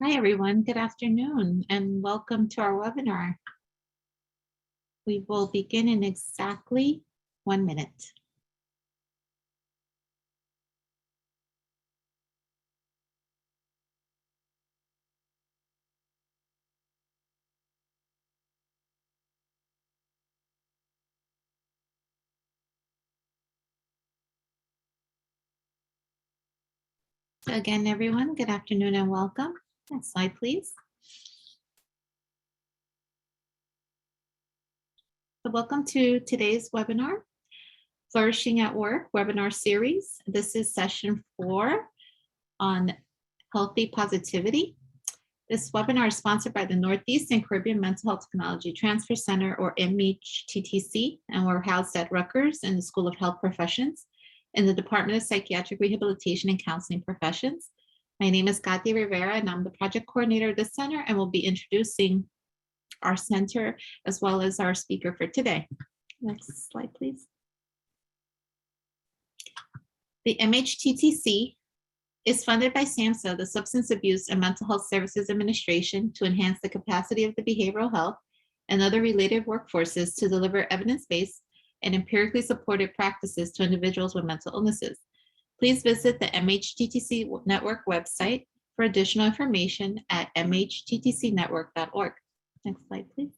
Hi, everyone. Good afternoon, and welcome to our webinar. We will begin in exactly 1 minute. So again, everyone, good afternoon and welcome. Next slide, please. So welcome to today's webinar, Flourishing at Work webinar series. This is session 4 on healthy positivity. This webinar is sponsored by the Northeast and Caribbean Mental Health Technology Transfer Center, or MHTTC, and we're housed at Rutgers in the School of Health Professions in the Department of Psychiatric Rehabilitation and Counseling Professions. My name is Katia Rivera, and I'm the project coordinator of the center, and will be introducing our center as well as our speaker for today. Next slide, please. The MHTTC is funded by SAMHSA, the Substance Abuse and Mental Health Services Administration, to enhance the capacity of the behavioral health and other related workforces to deliver evidence-based and empirically supported practices to individuals with mental illnesses. Please visit the MHTTC Network website for additional information at mhttcnetwork.org. Next slide, please.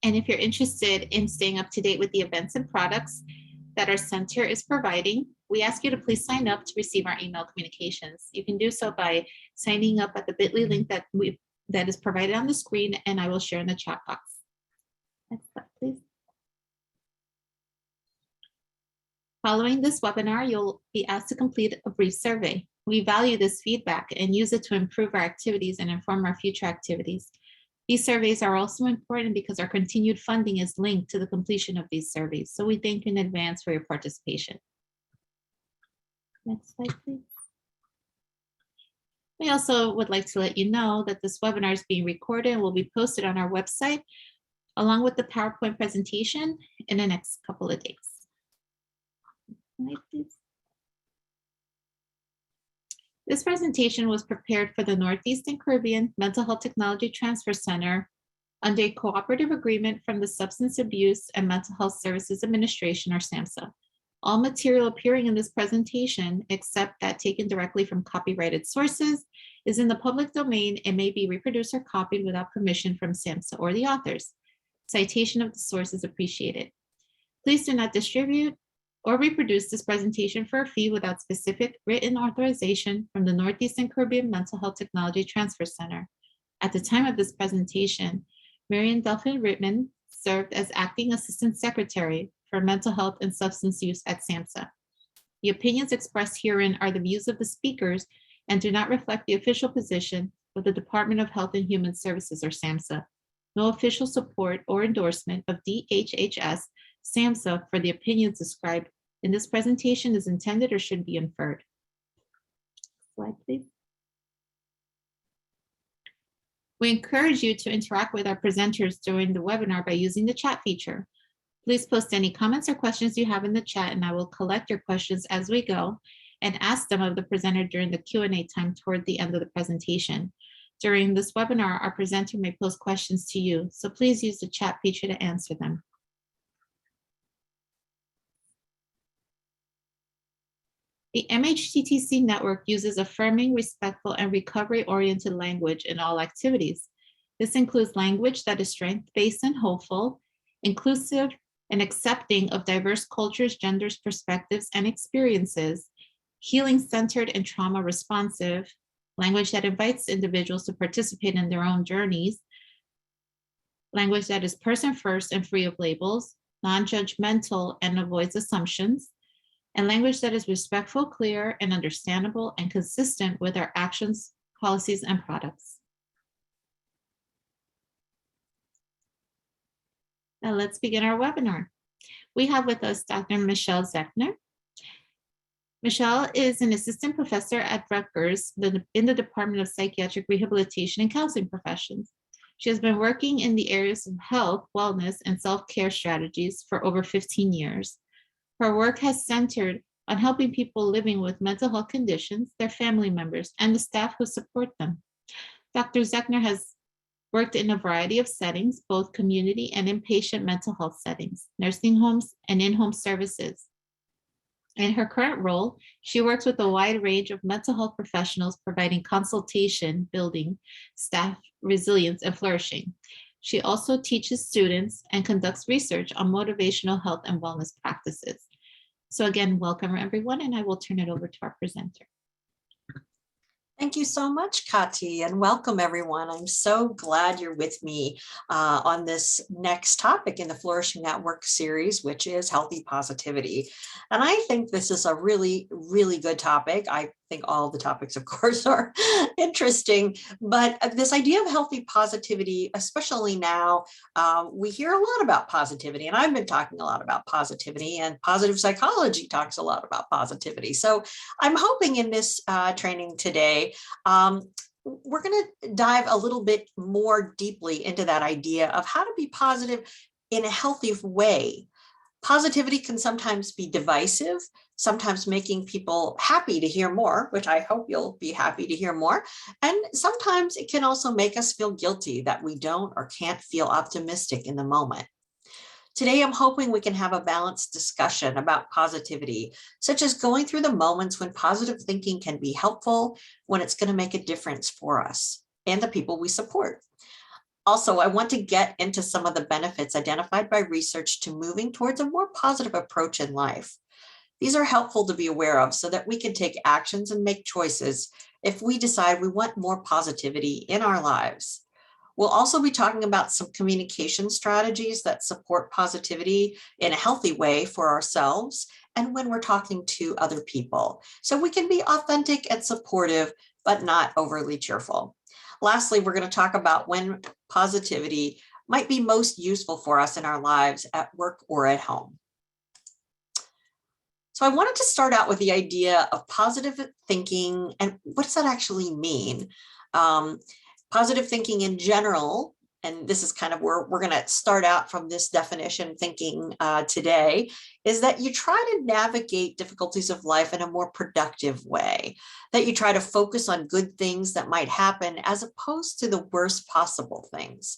And if you're interested in staying up to date with the events and products that our center is providing, we ask you to please sign up to receive our email communications. You can do so by signing up at the bit.ly link that is provided on the screen, and I will share in the chat box. Next slide, please. Following this webinar, you'll be asked to complete a brief survey. We value this feedback and use it to improve our activities and inform our future activities. These surveys are also important because our continued funding is linked to the completion of these surveys. So we thank you in advance for your participation. Next slide, please. We also would like to let you know that this webinar is being recorded and will be posted on our website, along with the PowerPoint presentation in the next couple of days. Next slide, please. This presentation was prepared for the Northeast and Caribbean Mental Health Technology Transfer Center under a cooperative agreement from the Substance Abuse and Mental Health Services Administration, or SAMHSA. All material appearing in this presentation, except that taken directly from copyrighted sources, is in the public domain and may be reproduced or copied without permission from SAMHSA or the authors. Citation of the source is appreciated. Please do not distribute or reproduce this presentation for a fee without specific written authorization from the Northeast and Caribbean Mental Health Technology Transfer Center. At the time of this presentation, Marian Delphin Rittman served as Acting Assistant Secretary for Mental Health and Substance Use at SAMHSA. The opinions expressed herein are the views of the speakers and do not reflect the official position of the Department of Health and Human Services, or SAMHSA. No official support or endorsement of DHHS SAMHSA for the opinions described in this presentation is intended or should be inferred. Slide, please. We encourage you to interact with our presenters during the webinar by using the chat feature. Please post any comments or questions you have in the chat, and I will collect your questions as we go and ask them of the presenter during the Q&A time toward the end of the presentation. During this webinar, our presenter may pose questions to you, so please use the chat feature to answer them. The MHTTC network uses affirming, respectful, and recovery-oriented language in all activities. This includes language that is strength-based and hopeful, inclusive and accepting of diverse cultures, genders, perspectives, and experiences, healing-centered and trauma-responsive, language that invites individuals to participate in their own journeys, language that is person-first and free of labels, non-judgmental and avoids assumptions, and language that is respectful, clear, and understandable and consistent with our actions, policies, and products. Now let's begin our webinar. We have with us Dr. Michelle Zechner. Michelle is an assistant professor at Rutgers in the Department of Psychiatric Rehabilitation and Counseling Professions. She has been working in the areas of health, wellness, and self-care strategies for over 15 years. Her work has centered on helping people living with mental health conditions, their family members, and the staff who support them. Dr. Zechner has worked in a variety of settings, both community and inpatient mental health settings, nursing homes, and in-home services. In her current role, she works with a wide range of mental health professionals, providing consultation, building staff resilience, and flourishing. She also teaches students and conducts research on motivational health and wellness practices. So again, welcome everyone, and I will turn it over to our presenter. Thank you so much, Kati, and welcome everyone. I'm so glad you're with me on this next topic in the Flourishing at Work series, which is healthy positivity. And I think this is a really, really good topic. I think all the topics, of course, are interesting, but this idea of healthy positivity, especially now, we hear a lot about positivity, and I've been talking a lot about positivity, and positive psychology talks a lot about positivity. So I'm hoping in this training today, we're going to dive a little bit more deeply into that idea of how to be positive in a healthy way. Positivity can sometimes be divisive, sometimes making people happy to hear more, which I hope you'll be happy to hear more. And sometimes it can also make us feel guilty that we don't or can't feel optimistic in the moment. Today, I'm hoping we can have a balanced discussion about positivity, such as going through the moments when positive thinking can be helpful, when it's going to make a difference for us and the people we support. Also, I want to get into some of the benefits identified by research to moving towards a more positive approach in life. These are helpful to be aware of so that we can take actions and make choices if we decide we want more positivity in our lives. We'll also be talking about some communication strategies that support positivity in a healthy way for ourselves and when we're talking to other people, so we can be authentic and supportive, but not overly cheerful. Lastly, we're going to talk about when positivity might be most useful for us in our lives at work or at home. So I wanted to start out with the idea of positive thinking and what does that actually mean? Positive thinking in general, and this is kind of where we're going to start out from this definition thinking today, is that you try to navigate difficulties of life in a more productive way, that you try to focus on good things that might happen as opposed to the worst possible things.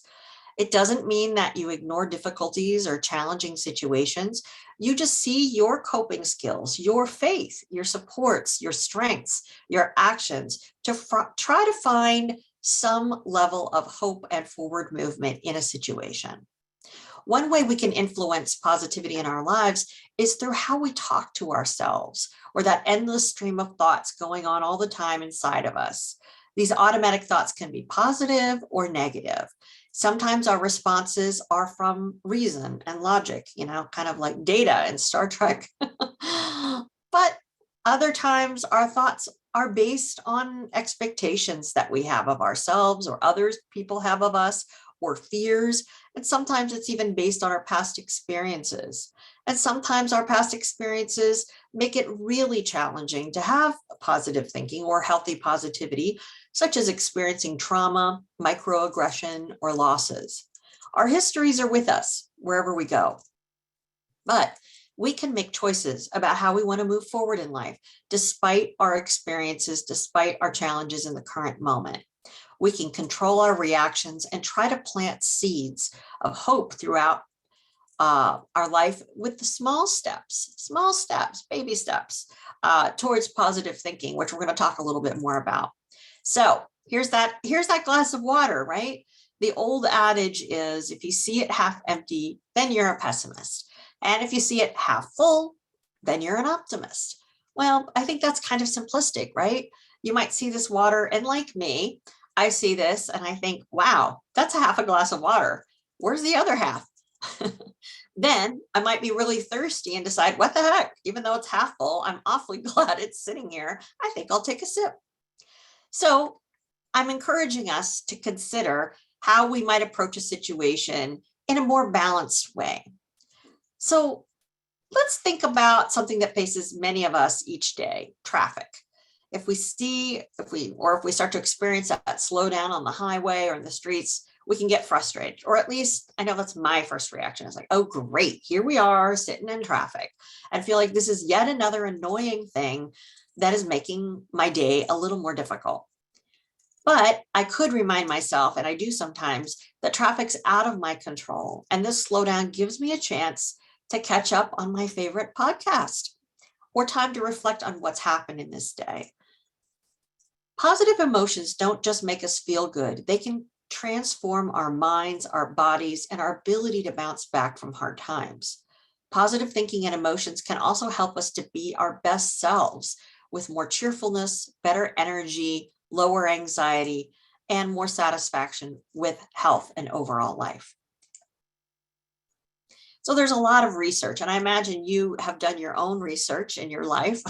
It doesn't mean that you ignore difficulties or challenging situations. You just see your coping skills, your faith, your supports, your strengths, your actions to try to find some level of hope and forward movement in a situation. One way we can influence positivity in our lives is through how we talk to ourselves, or that endless stream of thoughts going on all the time inside of us. These automatic thoughts can be positive or negative. Sometimes our responses are from reason and logic, kind of like Data in Star Trek. But other times our thoughts are based on expectations that we have of ourselves or others people have of us, or fears. And sometimes it's even based on our past experiences. And sometimes our past experiences make it really challenging to have positive thinking or healthy positivity, such as experiencing trauma, microaggression, or losses. Our histories are with us wherever we go. But we can make choices about how we want to move forward in life, despite our experiences, despite our challenges in the current moment. We can control our reactions and try to plant seeds of hope throughout our life with the small steps, baby steps towards positive thinking, which we're going to talk a little bit more about. So here's that glass of water, right? The old adage is, if you see it half empty, then you're a pessimist. And if you see it half full, then you're an optimist. Well, I think that's kind of simplistic, right? You might see this water, and like me, I see this and I think, wow, that's a half a glass of water. Where's the other half? Then I might be really thirsty and decide, what the heck, even though it's half full, I'm awfully glad it's sitting here. I think I'll take a sip. So I'm encouraging us to consider how we might approach a situation in a more balanced way. So let's think about something that faces many of us each day: traffic. If we start to experience that slowdown on the highway or in the streets, we can get frustrated, or at least I know that's my first reaction. It's like, oh, great, here we are sitting in traffic, and feel like this is yet another annoying thing that is making my day a little more difficult. But I could remind myself, and I do sometimes, that traffic's out of my control. And this slowdown gives me a chance to catch up on my favorite podcast or time to reflect on what's happened in this day. Positive emotions don't just make us feel good. They can transform our minds, our bodies, and our ability to bounce back from hard times. Positive thinking and emotions can also help us to be our best selves with more cheerfulness, better energy, lower anxiety, and more satisfaction with health and overall life. So there's a lot of research, and I imagine you have done your own research in your life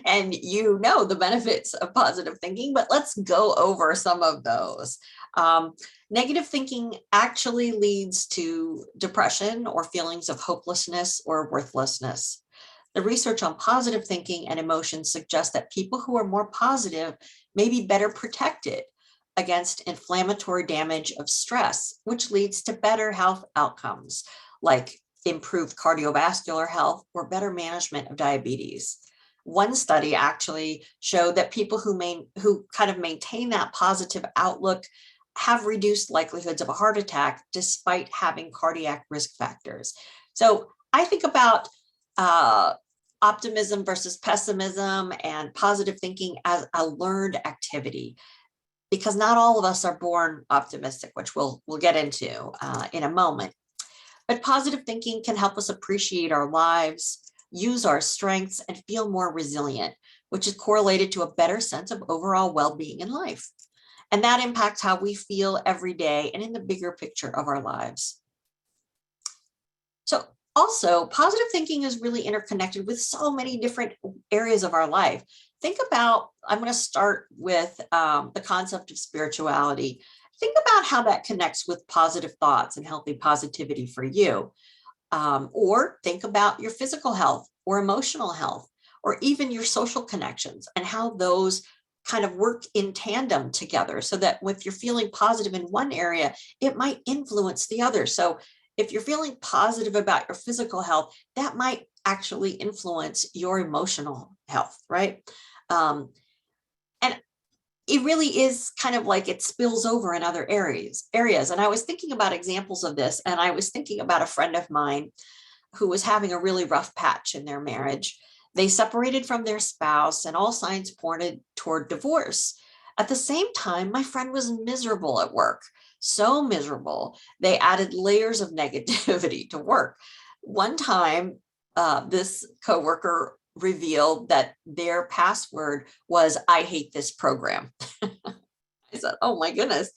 and you know the benefits of positive thinking, but let's go over some of those. Negative thinking actually leads to depression or feelings of hopelessness or worthlessness. The research on positive thinking and emotions suggests that people who are more positive may be better protected against inflammatory damage of stress, which leads to better health outcomes like improved cardiovascular health or better management of diabetes. One study actually showed that people who kind of maintain that positive outlook have reduced likelihoods of a heart attack despite having cardiac risk factors. So I think about optimism versus pessimism and positive thinking as a learned activity, because not all of us are born optimistic, which we'll get into in a moment. But positive thinking can help us appreciate our lives, use our strengths, and feel more resilient, which is correlated to a better sense of overall well-being in life. And that impacts how we feel every day and in the bigger picture of our lives. So also, positive thinking is really interconnected with so many different areas of our life. Think about, I'm going to start with the concept of spirituality. Think about how that connects with positive thoughts and healthy positivity for you. Or think about your physical health or emotional health, or even your social connections and how those kind of work in tandem together, so that if you're feeling positive in one area, it might influence the other. So if you're feeling positive about your physical health, that might actually influence your emotional health, right? And it really is kind of like it spills over in other areas. And I was thinking about examples of this, and I was thinking about a friend of mine who was having a really rough patch in their marriage. They separated from their spouse, and all signs pointed toward divorce. At the same time, my friend was miserable at work, so miserable, they added layers of negativity to work. One time, this coworker revealed that their password was, "I hate this program." I said, oh my goodness.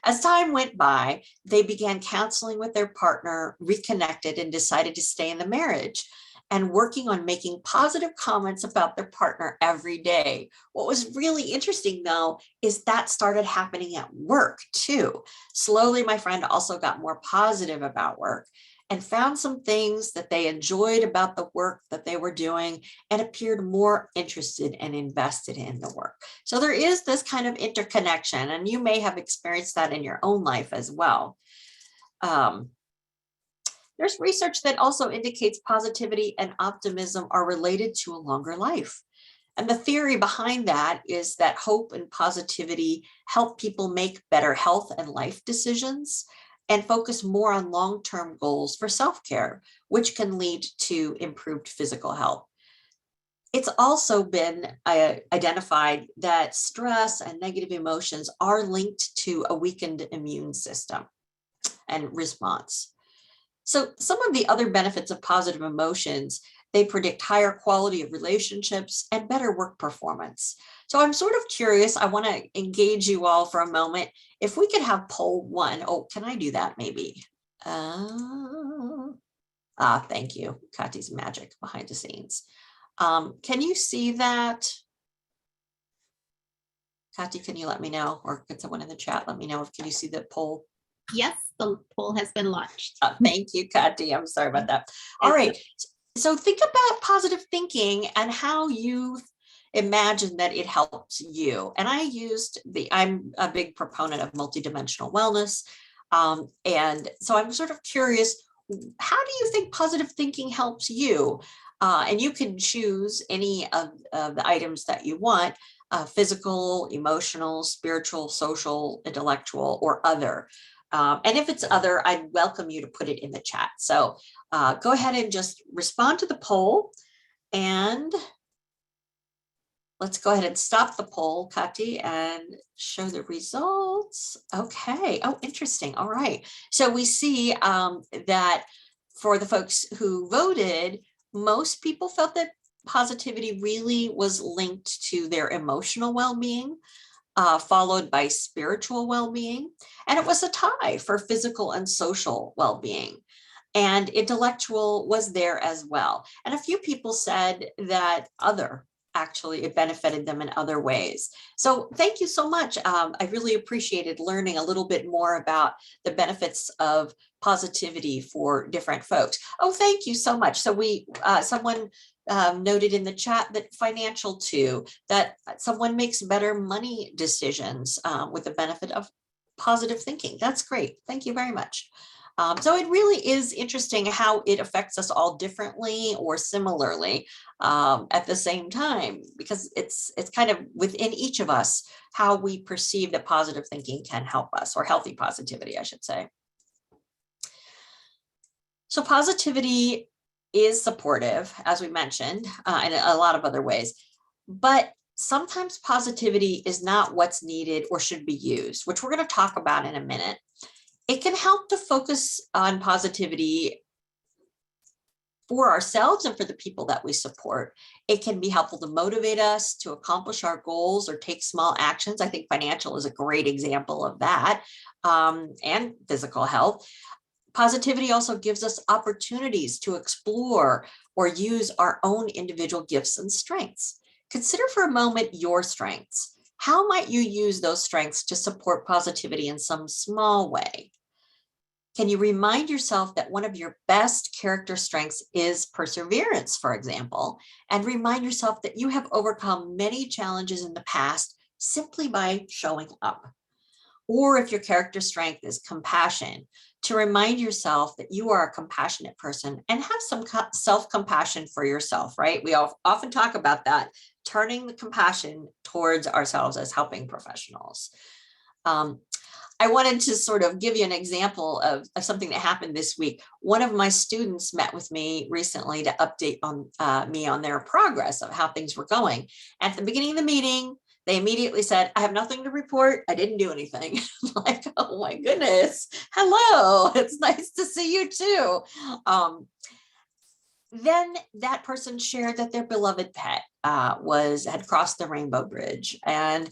As time went by, they began counseling with their partner, reconnected, and decided to stay in the marriage and working on making positive comments about their partner every day. What was really interesting, though, is that started happening at work too. Slowly, my friend also got more positive about work and found some things that they enjoyed about the work that they were doing and appeared more interested and invested in the work. So there is this kind of interconnection, and you may have experienced that in your own life as well. There's research that also indicates positivity and optimism are related to a longer life. And the theory behind that is that hope and positivity help people make better health and life decisions and focus more on long-term goals for self-care, which can lead to improved physical health. It's also been identified that stress and negative emotions are linked to a weakened immune system and response. So some of the other benefits of positive emotions, they predict higher quality of relationships and better work performance. So I'm sort of curious, I want to engage you all for a moment. If we could have poll 1, oh, can I do that maybe? Thank you, Kati's magic behind the scenes. Can you see that? Kati, can you let me know, or can someone in the chat let me know if can you see the poll? Yes, the poll has been launched. Thank you, Kati. I'm sorry about that. All right. So think about positive thinking and how you imagine that it helps you. And I'm a big proponent of multidimensional wellness. And so I'm sort of curious, how do you think positive thinking helps you? And you can choose any of the items that you want, physical, emotional, spiritual, social, intellectual, or other. And if it's other, I'd welcome you to put it in the chat. So go ahead and just respond to the poll, and let's go ahead and stop the poll, Kati, and show the results. Okay. Oh, interesting. All right. So we see that for the folks who voted, most people felt that positivity really was linked to their emotional well-being, followed by spiritual well-being. And it was a tie for physical and social well-being. And intellectual was there as well. And a few people said that actually it benefited them in other ways. So thank you so much. I really appreciated learning a little bit more about the benefits of positivity for different folks. Oh, thank you so much. So someone noted in the chat that financial too, that someone makes better money decisions with the benefit of positive thinking. That's great. Thank you very much. So it really is interesting how it affects us all differently or similarly at the same time, because it's kind of within each of us how we perceive that positive thinking can help us, or healthy positivity, I should say. So positivity is supportive, as we mentioned, in a lot of other ways, but sometimes positivity is not what's needed or should be used, which we're going to talk about in a minute. It can help to focus on positivity for ourselves and for the people that we support. It can be helpful to motivate us to accomplish our goals or take small actions. I think financial is a great example of that, and physical health. Positivity also gives us opportunities to explore or use our own individual gifts and strengths. Consider for a moment your strengths. How might you use those strengths to support positivity in some small way? Can you remind yourself that one of your best character strengths is perseverance, for example, and remind yourself that you have overcome many challenges in the past simply by showing up? Or if your character strength is compassion, to remind yourself that you are a compassionate person and have some self-compassion for yourself, right? We often talk about that, turning the compassion towards ourselves as helping professionals. I wanted to sort of give you an example of something that happened this week. One of my students met with me recently to update on me on their progress of how things were going. At the beginning of the meeting, they immediately said, I have nothing to report. I didn't do anything. Like, oh my goodness. Hello. It's nice to see you too. Then that person shared that their beloved pet had crossed the Rainbow Bridge. And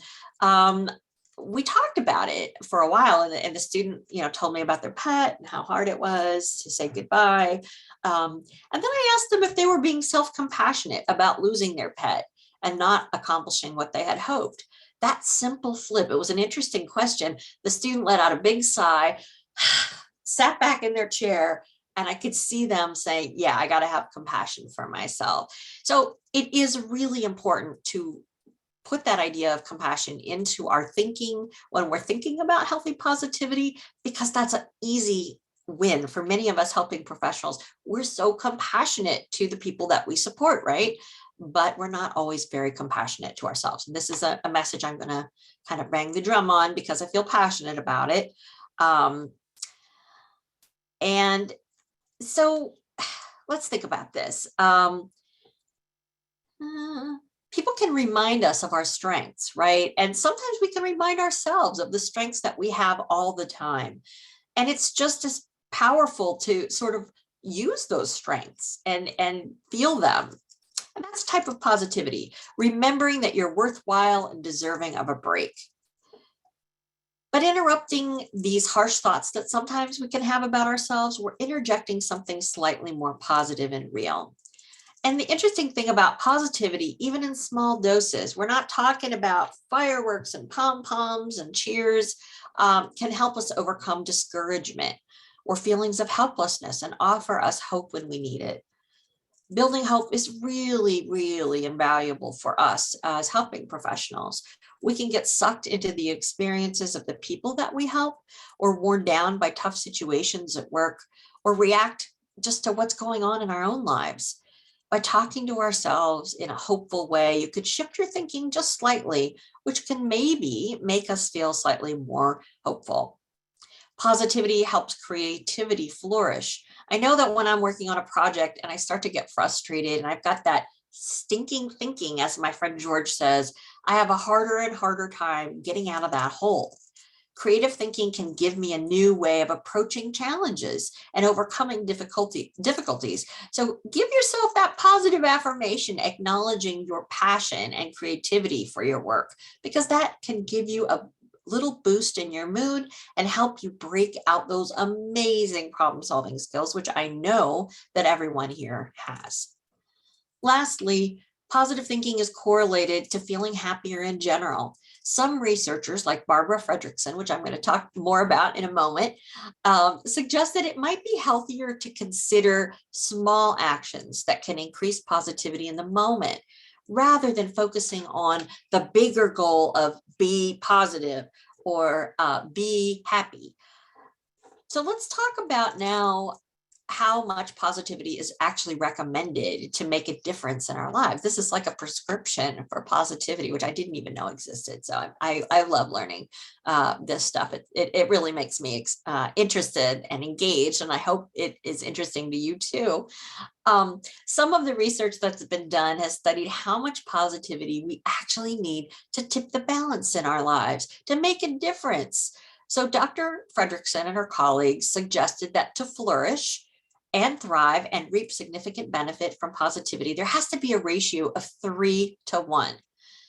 we talked about it for a while, and the student, told me about their pet and how hard it was to say goodbye. And then I asked them if they were being self-compassionate about losing their pet and not accomplishing what they had hoped. That simple flip, it was an interesting question. The student let out a big sigh, sat back in their chair, and I could see them say, yeah, I got to have compassion for myself. So it is really important to put that idea of compassion into our thinking when we're thinking about healthy positivity, because that's an easy win for many of us helping professionals. We're so compassionate to the people that we support, right? But we're not always very compassionate to ourselves. And this is a message I'm going to kind of bang the drum on because I feel passionate about it. And so let's think about this. People can remind us of our strengths, right? And sometimes we can remind ourselves of the strengths that we have all the time. And it's just as powerful to sort of use those strengths and feel them. And that's a type of positivity, remembering that you're worthwhile and deserving of a break. But interrupting these harsh thoughts that sometimes we can have about ourselves, we're interjecting something slightly more positive and real. And the interesting thing about positivity, even in small doses, we're not talking about fireworks and pom-poms and cheers, can help us overcome discouragement or feelings of helplessness and offer us hope when we need it. Building hope is really, really invaluable for us as helping professionals. We can get sucked into the experiences of the people that we help, or worn down by tough situations at work, or react just to what's going on in our own lives. By talking to ourselves in a hopeful way, you could shift your thinking just slightly, which can maybe make us feel slightly more hopeful. Positivity helps creativity flourish. I know that when I'm working on a project and I start to get frustrated and I've got that stinking thinking, as my friend George says, I have a harder and harder time getting out of that hole. Creative thinking can give me a new way of approaching challenges and overcoming difficulties. So give yourself that positive affirmation, acknowledging your passion and creativity for your work, because that can give you a little boost in your mood and help you break out those amazing problem-solving skills, which I know that everyone here has. Lastly, positive thinking is correlated to feeling happier in general. Some researchers, like Barbara Fredrickson, which I'm going to talk more about in a moment, suggest that it might be healthier to consider small actions that can increase positivity in the moment, rather than focusing on the bigger goal of be positive or be happy. So let's talk about now how much positivity is actually recommended to make a difference in our lives. This is like a prescription for positivity, which I didn't even know existed. So I love learning this stuff. It really makes me interested and engaged, and I hope it is interesting to you too. Some of the research that's been done has studied how much positivity we actually need to tip the balance in our lives, to make a difference. So Dr. Fredrickson and her colleagues suggested that to flourish and thrive and reap significant benefit from positivity, there has to be a ratio of 3 to 1.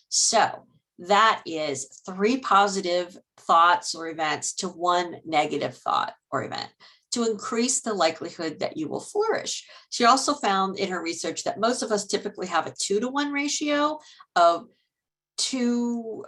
So that is 3 positive thoughts or events to 1 negative thought or event, to increase the likelihood that you will flourish. She also found in her research that most of us typically have a 2 to 1 ratio of 2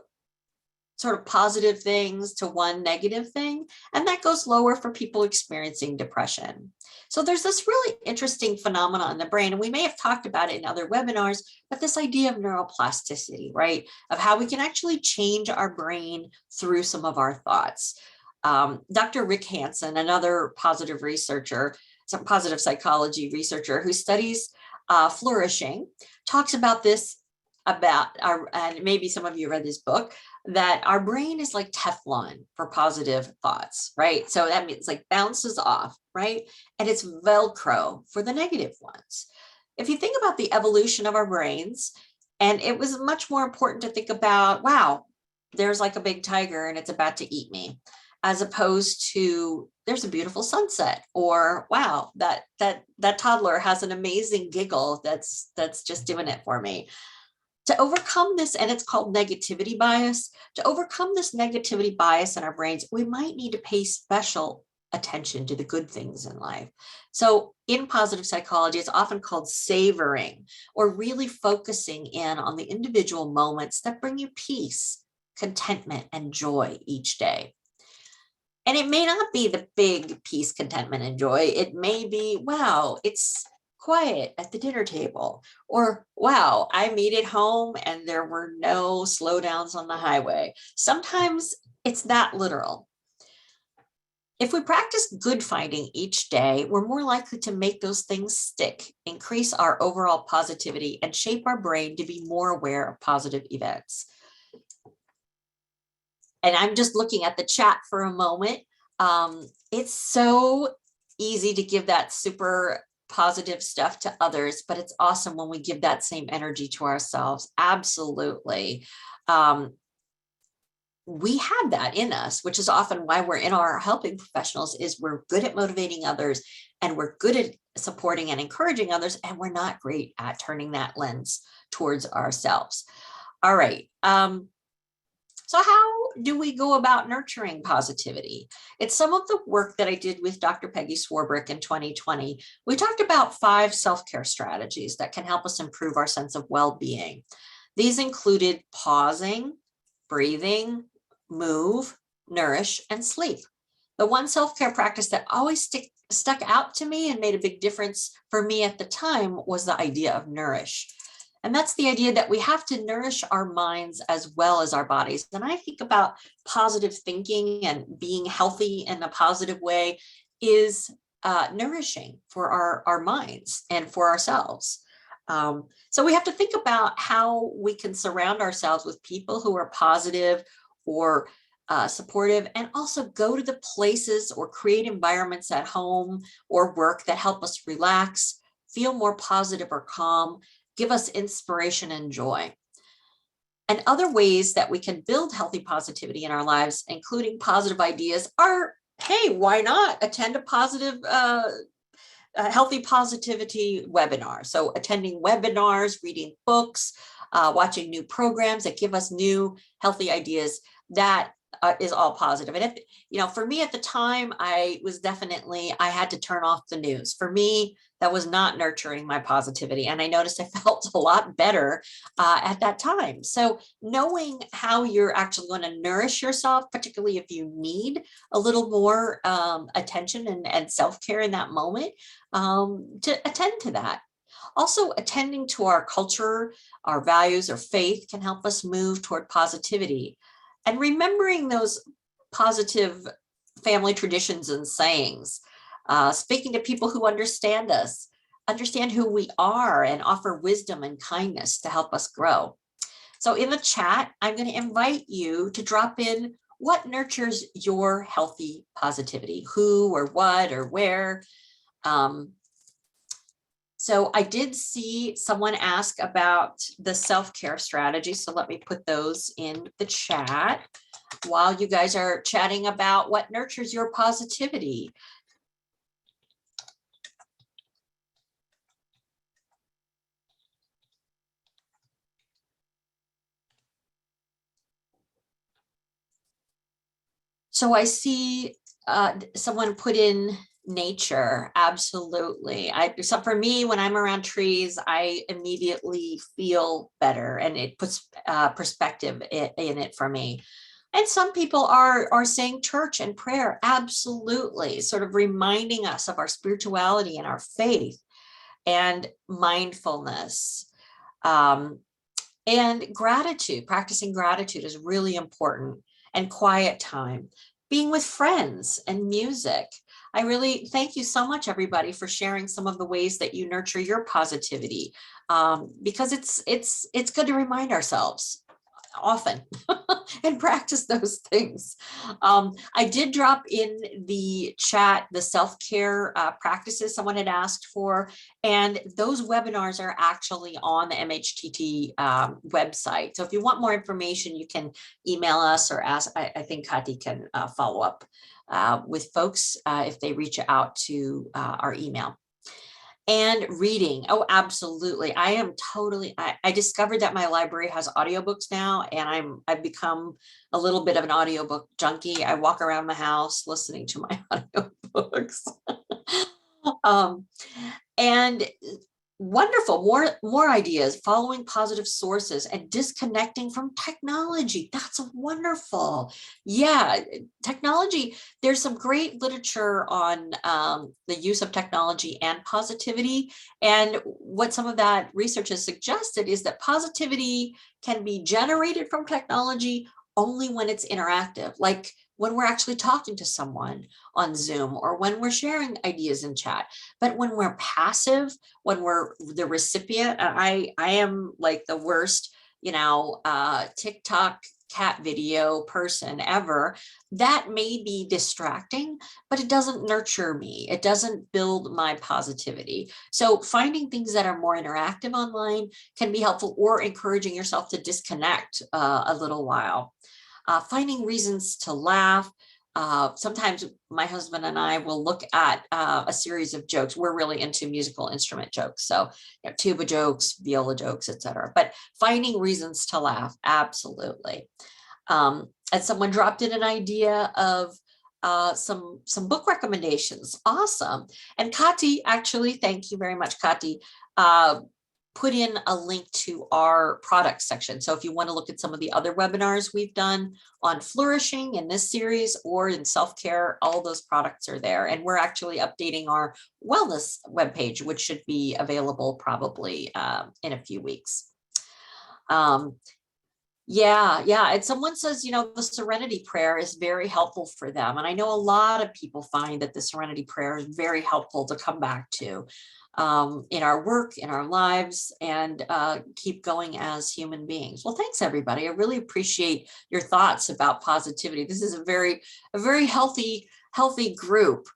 sort of positive things to 1 negative thing, and that goes lower for people experiencing depression. So there's this really interesting phenomenon in the brain, and we may have talked about it in other webinars, but this idea of neuroplasticity, right? Of how we can actually change our brain through some of our thoughts. Dr. Rick Hansen, another positive researcher, some positive psychology researcher who studies flourishing, talks about this, and maybe some of you read this book, that our brain is like Teflon for positive thoughts, right? So that means like bounces off, right? And it's Velcro for the negative ones. If you think about the evolution of our brains, and it was much more important to think about, wow, there's like a big tiger and it's about to eat me, as opposed to there's a beautiful sunset, or wow, that toddler has an amazing giggle that's just doing it for me. To overcome this, and it's called negativity bias, to overcome this negativity bias in our brains, we might need to pay special attention to the good things in life. So in positive psychology, it's often called savoring, or really focusing in on the individual moments that bring you peace, contentment, and joy each day. And it may not be the big peace, contentment, and joy. It may be, wow, it's quiet at the dinner table, or wow, I made it home and there were no slowdowns on the highway. Sometimes it's that literal. If we practice good finding each day, we're more likely to make those things stick, increase our overall positivity, and shape our brain to be more aware of positive events. And I'm just looking at the chat for a moment. It's so easy to give that super positive stuff to others, but it's awesome when we give that same energy to ourselves. Absolutely. We have that in us, which is often why we're in our helping professionals, is we're good at motivating others, and we're good at supporting and encouraging others, and we're not great at turning that lens towards ourselves. All right. So how do we go about nurturing positivity? It's some of the work that I did with Dr. Peggy Swarbrick in 2020. We talked about 5 self-care strategies that can help us improve our sense of well-being. These included pausing, breathing, move, nourish, and sleep. The one self-care practice that always stuck out to me and made a big difference for me at the time was the idea of nourish. And that's the idea that we have to nourish our minds as well as our bodies. And I think about positive thinking and being healthy in a positive way is nourishing for our minds and for ourselves. So we have to think about how we can surround ourselves with people who are positive or supportive, and also go to the places or create environments at home or work that help us relax, feel more positive or calm, give us inspiration and joy. And other ways that we can build healthy positivity in our lives, including positive ideas, are, hey, why not attend a healthy positivity webinar? So attending webinars, reading books, watching new programs that give us new healthy ideas, that is all positive. And if, for me at the time, I had to turn off the news. For me, that was not nurturing my positivity. And I noticed I felt a lot better at that time. So knowing how you're actually going to nourish yourself, particularly if you need a little more attention and self-care in that moment, to attend to that. Also, attending to our culture, our values, or faith can help us move toward positivity. And remembering those positive family traditions and sayings, speaking to people who understand us, understand who we are, and offer wisdom and kindness to help us grow. So in the chat, I'm going to invite you to drop in what nurtures your healthy positivity, who or what or where. So I did see someone ask about the self-care strategy. So let me put those in the chat while you guys are chatting about what nurtures your positivity. So I see someone put in nature. Absolutely. So for me, when I'm around trees, I immediately feel better, and it puts perspective in it for me. And some people are saying church and prayer. Absolutely. Sort of reminding us of our spirituality and our faith and mindfulness. And gratitude, practicing gratitude is really important, and quiet time, being with friends and music. I really thank you so much, everybody, for sharing some of the ways that you nurture your positivity, because it's good to remind ourselves often and practice those things. I did drop in the chat the self-care practices someone had asked for, and those webinars are actually on the MHTT website. So if you want more information, you can email us or ask. I think Kati can follow up with folks if they reach out to our email. And reading. Oh, absolutely. I discovered that my library has audiobooks now, and I've become a little bit of an audiobook junkie. I walk around the house listening to my audiobooks. And wonderful, more ideas, following positive sources and disconnecting from technology. That's wonderful. Yeah, technology, there's some great literature on the use of technology and positivity. And what some of that research has suggested is that positivity can be generated from technology only when it's interactive, like when we're actually talking to someone on Zoom or when we're sharing ideas in chat. But when we're passive, when we're the recipient, I am like the worst, TikTok cat video person ever. That may be distracting, but it doesn't nurture me. It doesn't build my positivity. So finding things that are more interactive online can be helpful, or encouraging yourself to disconnect a little while. Finding reasons to laugh. Sometimes my husband and I will look at a series of jokes. We're really into musical instrument jokes. So tuba jokes, viola jokes, etc. But finding reasons to laugh, absolutely. And someone dropped in an idea of some book recommendations. Awesome. And Kati, actually, thank you very much, Kati. put in a link to our product section. So if you want to look at some of the other webinars we've done on flourishing in this series or in self-care, all those products are there. And we're actually updating our wellness webpage, which should be available probably in a few weeks. Yeah. And someone says, the serenity prayer is very helpful for them. And I know a lot of people find that the serenity prayer is very helpful to come back to in our work, in our lives, and keep going as human beings. Well, thanks, everybody. I really appreciate your thoughts about positivity. This is a very healthy group.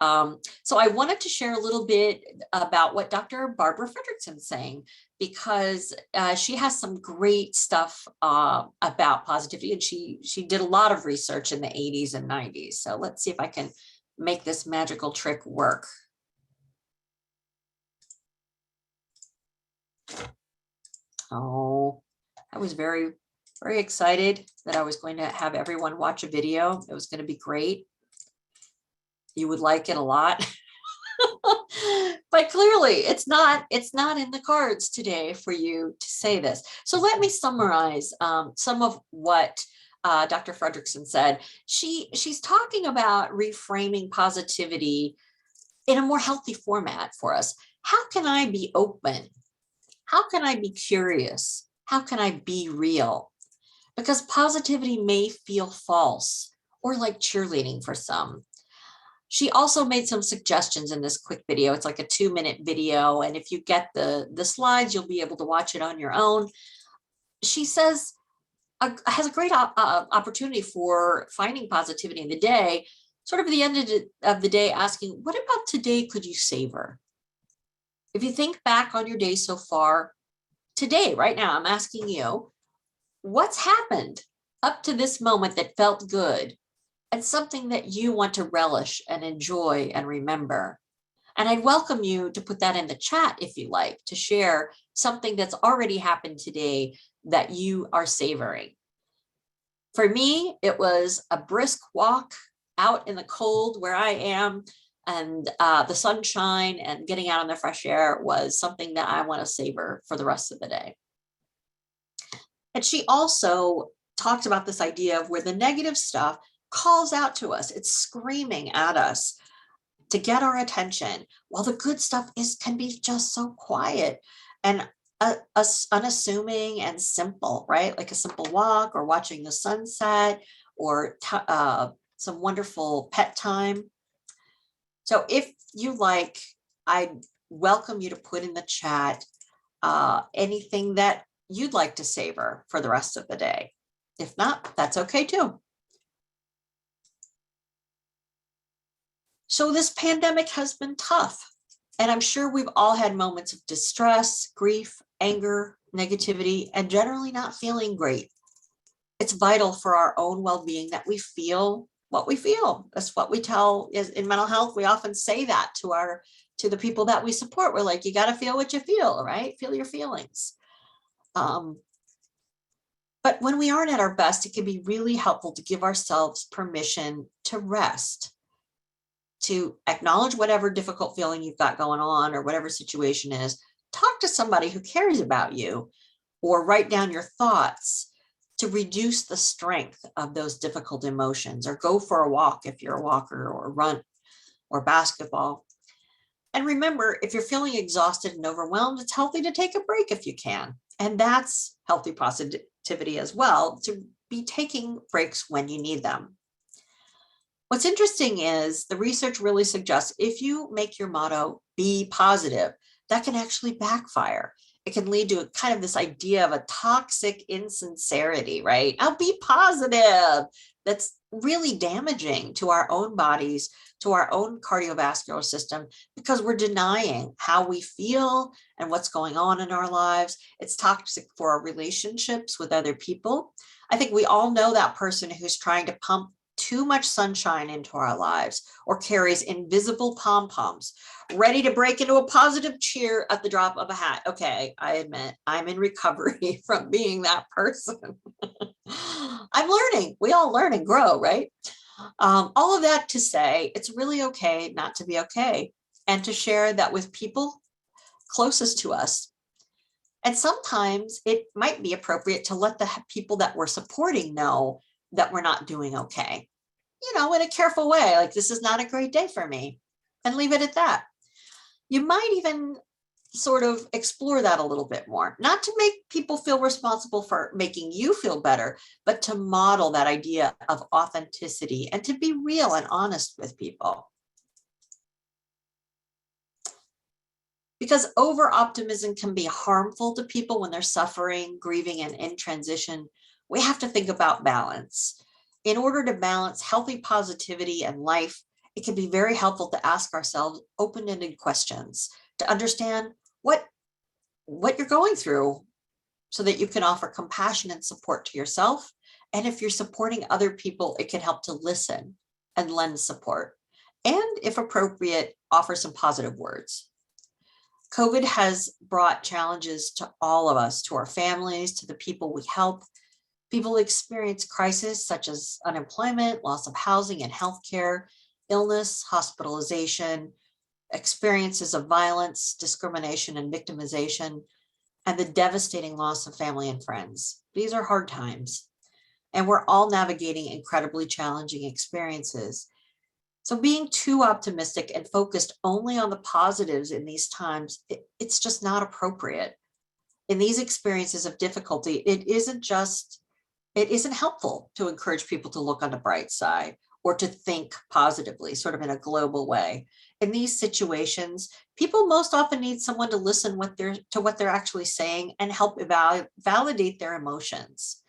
So I wanted to share a little bit about what Dr. Barbara Fredrickson's saying, because she has some great stuff about positivity, and she did a lot of research in the 80s and 90s. So let's see if I can make this magical trick work. Oh, I was very excited that I was going to have everyone watch a video. It was going to be great. You would like it a lot. But clearly it's not in the cards today for you to say this. So let me summarize some of what Dr. Fredrickson said. She's talking about reframing positivity in a more healthy format for us. How can I be open? How can I be curious? How can I be real? Because positivity may feel false or like cheerleading for some. She also made some suggestions in this quick video. It's like a 2-minute video. And if you get the slides, you'll be able to watch it on your own. She says, has a great opportunity for finding positivity in the day, sort of at the end of the day, asking, what about today could you savor? If you think back on your day so far, today, right now, I'm asking you, what's happened up to this moment that felt good? And something that you want to relish and enjoy and remember. And I'd welcome you to put that in the chat if you like, to share something that's already happened today that you are savoring. For me, it was a brisk walk out in the cold where I am, and the sunshine and getting out in the fresh air was something that I want to savor for the rest of the day. And she also talked about this idea of where the negative stuff calls out to us. It's screaming at us to get our attention, while the good stuff can be just so quiet and unassuming and simple, right? Like a simple walk or watching the sunset or some wonderful pet time. So if you like, I welcome you to put in the chat anything that you'd like to savor for the rest of the day. If not, that's okay too. So this pandemic has been tough, and I'm sure we've all had moments of distress, grief, anger, negativity, and generally not feeling great. It's vital for our own well-being that we feel what we feel. That's what we tell is in mental health. We often say that to the people that we support. We're like, you got to feel what you feel, right? Feel your feelings. But when we aren't at our best, it can be really helpful to give ourselves permission to rest, to acknowledge whatever difficult feeling you've got going on or whatever situation is. Talk to somebody who cares about you, or write down your thoughts to reduce the strength of those difficult emotions, or go for a walk if you're a walker, or run or basketball. And remember, if you're feeling exhausted and overwhelmed, it's healthy to take a break if you can. And that's healthy positivity as well, to be taking breaks when you need them. What's interesting is the research really suggests if you make your motto be positive, that can actually backfire. It can lead to kind of this idea of a toxic insincerity, right? I'll be positive. That's really damaging to our own bodies, to our own cardiovascular system, because we're denying how we feel and what's going on in our lives. It's toxic for our relationships with other people. I think we all know that person who's trying to pump too much sunshine into our lives, or carries invisible pom-poms, ready to break into a positive cheer at the drop of a hat. Okay, I admit I'm in recovery from being that person. I'm learning. We all learn and grow, right? All of that to say, it's really okay not to be okay, and to share that with people closest to us. And sometimes it might be appropriate to let the people that we're supporting know that we're not doing okay, in a careful way, like this is not a great day for me, and leave it at that. You might even sort of explore that a little bit more, not to make people feel responsible for making you feel better, but to model that idea of authenticity and to be real and honest with people. Because over optimism can be harmful to people when they're suffering, grieving, and in transition. We have to think about balance. In order to balance healthy positivity and life, it can be very helpful to ask ourselves open-ended questions to understand what you're going through so that you can offer compassion and support to yourself. And if you're supporting other people, it can help to listen and lend support. And if appropriate, offer some positive words. COVID has brought challenges to all of us, to our families, to the people we help. People experience crises such as unemployment, loss of housing and healthcare, illness, hospitalization, experiences of violence, discrimination, and victimization, and the devastating loss of family and friends. These are hard times, and we're all navigating incredibly challenging experiences. So being too optimistic and focused only on the positives in these times, it's just not appropriate. In these experiences of difficulty, it isn't helpful to encourage people to look on the bright side or to think positively, sort of in a global way. In these situations, people most often need someone to listen to what they're actually saying and help validate their emotions.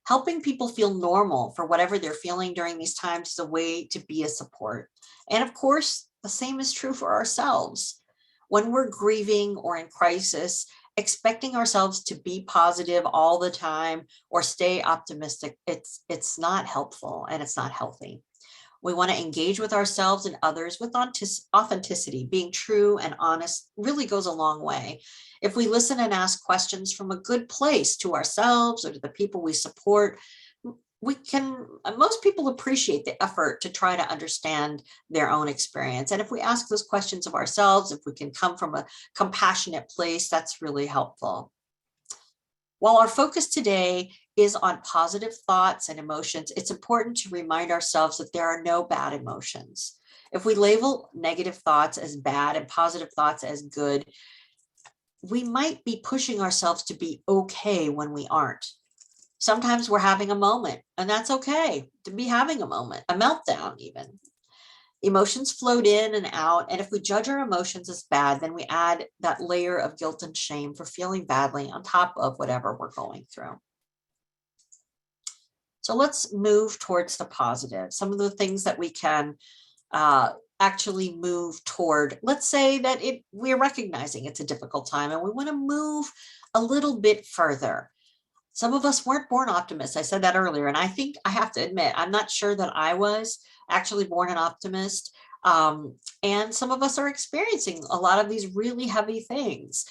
Helping people feel normal for whatever they're feeling during these times is a way to be a support. And of course, the same is true for ourselves. When we're grieving or in crisis, expecting ourselves to be positive all the time or stay optimistic, it's not helpful and it's not healthy. We want to engage with ourselves and others with authenticity. Being true and honest really goes a long way. If we listen and ask questions from a good place to ourselves or to the people we support, most people appreciate the effort to try to understand their own experience. And if we ask those questions of ourselves, if we can come from a compassionate place, that's really helpful. While our focus today is on positive thoughts and emotions, it's important to remind ourselves that there are no bad emotions. If we label negative thoughts as bad and positive thoughts as good, we might be pushing ourselves to be okay when we aren't. Sometimes we're having a moment, and that's okay to be having a moment, a meltdown even. Emotions float in and out, and if we judge our emotions as bad, then we add that layer of guilt and shame for feeling badly on top of whatever we're going through. So let's move towards the positive. Some of the things that we can actually move toward. Let's say that we're recognizing it's a difficult time and we want to move a little bit further. Some of us weren't born optimists. I said that earlier, and I think I have to admit, I'm not sure that I was actually born an optimist. And some of us are experiencing a lot of these really heavy things.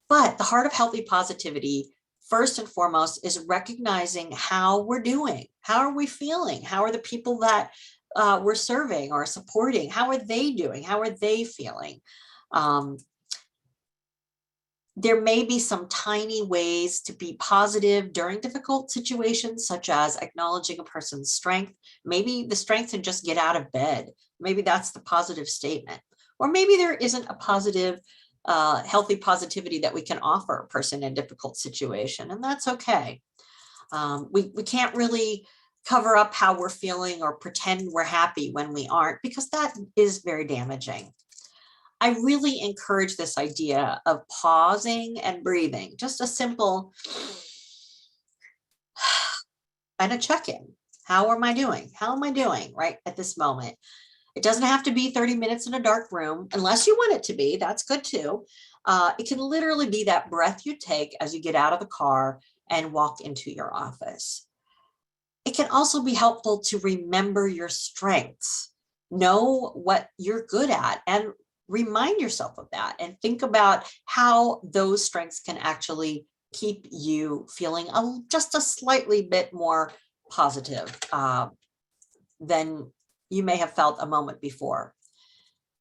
But the heart of healthy positivity, first and foremost, is recognizing how we're doing. How are we feeling? How are the people that we're serving or supporting? How are they doing? How are they feeling? There may be some tiny ways to be positive during difficult situations, such as acknowledging a person's strength. Maybe the strength to just get out of bed. Maybe that's the positive statement. Or maybe there isn't a positive, healthy positivity that we can offer a person in a difficult situation, and that's okay. We can't really cover up how we're feeling or pretend we're happy when we aren't, because that is very damaging. I really encourage this idea of pausing and breathing, just a simple and a check-in. How am I doing? How am I doing right at this moment? It doesn't have to be 30 minutes in a dark room, unless you want it to be. That's good too. It can literally be that breath you take as you get out of the car and walk into your office. It can also be helpful to remember your strengths, know what you're good at, and remind yourself of that, and think about how those strengths can actually keep you feeling just a slightly bit more positive than you may have felt a moment before.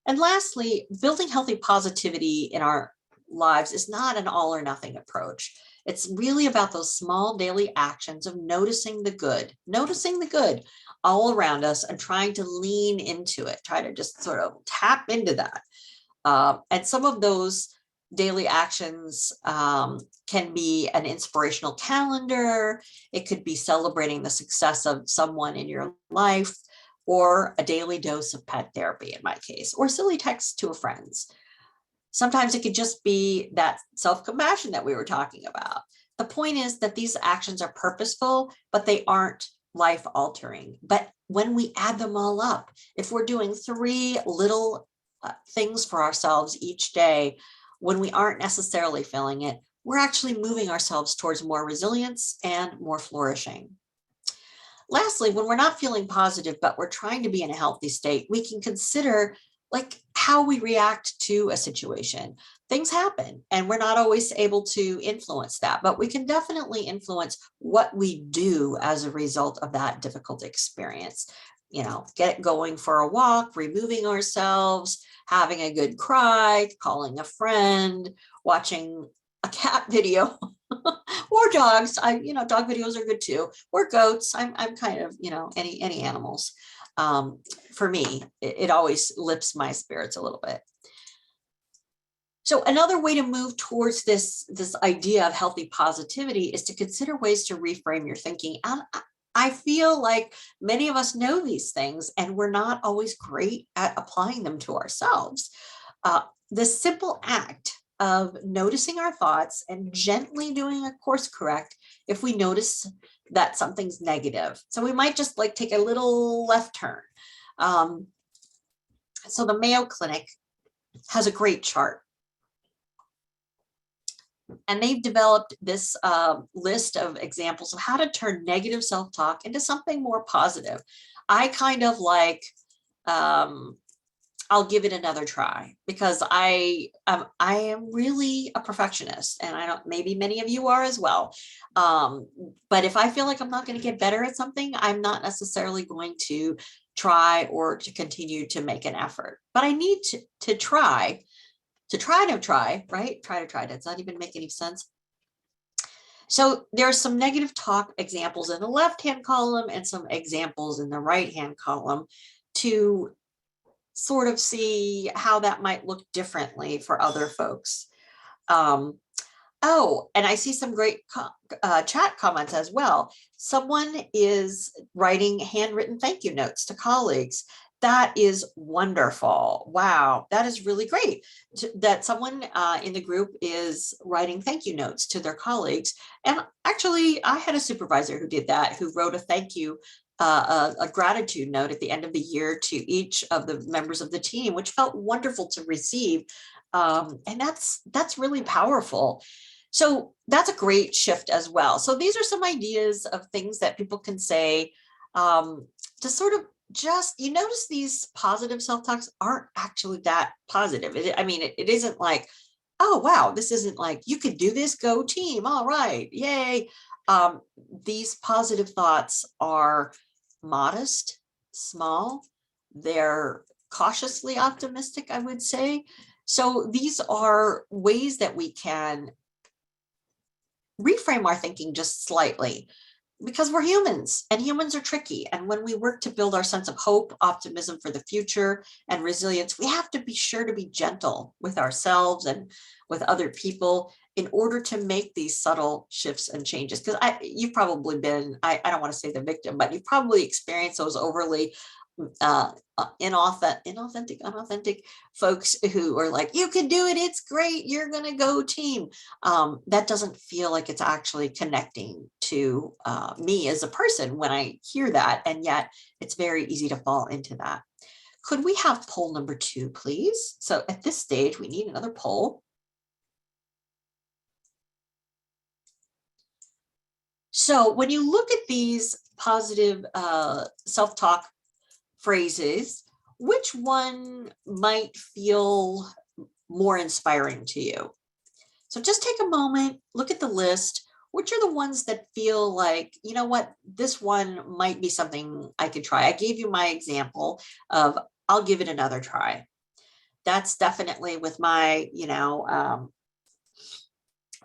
And lastly, building healthy positivity in our lives is not an all or nothing approach. It's really about those small daily actions of noticing the good all around us and trying to lean into it, try to just sort of tap into that. And some of those daily actions can be an inspirational calendar. It could be celebrating the success of someone in your life, or a daily dose of pet therapy in my case, or silly text to a friend's. Sometimes it could just be that self-compassion that we were talking about. The point is that these actions are purposeful, but they aren't life-altering. But when we add them all up, if we're doing 3 little things for ourselves each day, when we aren't necessarily feeling it, we're actually moving ourselves towards more resilience and more flourishing. Lastly, when we're not feeling positive, but we're trying to be in a healthy state, we can consider like how we react to a situation. Things happen and we're not always able to influence that, but we can definitely influence what we do as a result of that difficult experience. You know, get going for a walk, removing ourselves, having a good cry, calling a friend, watching a cat video or dogs. Dog videos are good too, or goats. I'm kind of, any animals. For me, it always lifts my spirits a little bit. So another way to move towards this idea of healthy positivity is to consider ways to reframe your thinking. And I feel like many of us know these things and we're not always great at applying them to ourselves. The simple act of noticing our thoughts and gently doing a course correct if we notice that something's negative. So we might just like take a little left turn. So the Mayo Clinic has a great chart. And they've developed this list of examples of how to turn negative self-talk into something more positive. I kind of like, I'll give it another try, because I am really a perfectionist, and maybe many of you are as well. But if I feel like I'm not going to get better at something, I'm not necessarily going to try or to continue to make an effort. But I need to try, right? Try. Does that even make any sense? So there's some negative talk examples in the left-hand column and some examples in the right-hand column to sort of see how that might look differently for other folks. Oh, and I see some great chat comments as well. Someone is writing handwritten thank you notes to colleagues. That is wonderful. Wow, that is really great that someone in the group is writing thank you notes to their colleagues. And actually, I had a supervisor who did that, who wrote a thank you, a gratitude note at the end of the year to each of the members of the team, which felt wonderful to receive. And that's really powerful. So that's a great shift as well. So these are some ideas of things that people can say to sort of just, you notice these positive self-talks aren't actually that positive. It isn't like, oh, wow, this isn't like, you could do this, go team, all right, yay. These positive thoughts are modest, small, they're cautiously optimistic, I would say. So these are ways that we can reframe our thinking just slightly, because we're humans and humans are tricky. And when we work to build our sense of hope, optimism for the future, and resilience, we have to be sure to be gentle with ourselves and with other people in order to make these subtle shifts and changes. Because you've probably been, I don't want to say the victim, but you've probably experienced those overly unauthentic folks who are like, you can do it, it's great, you're gonna go team. That doesn't feel like it's actually connecting to me as a person when I hear that, and yet it's very easy to fall into that. Could we have poll number 2, please? So at this stage, we need another poll. So when you look at these positive self-talk phrases, which one might feel more inspiring to you? So just take a moment, look at the list. Which are the ones that feel like, you know what, this one might be something I could try? I gave you my example of, I'll give it another try. That's definitely with my,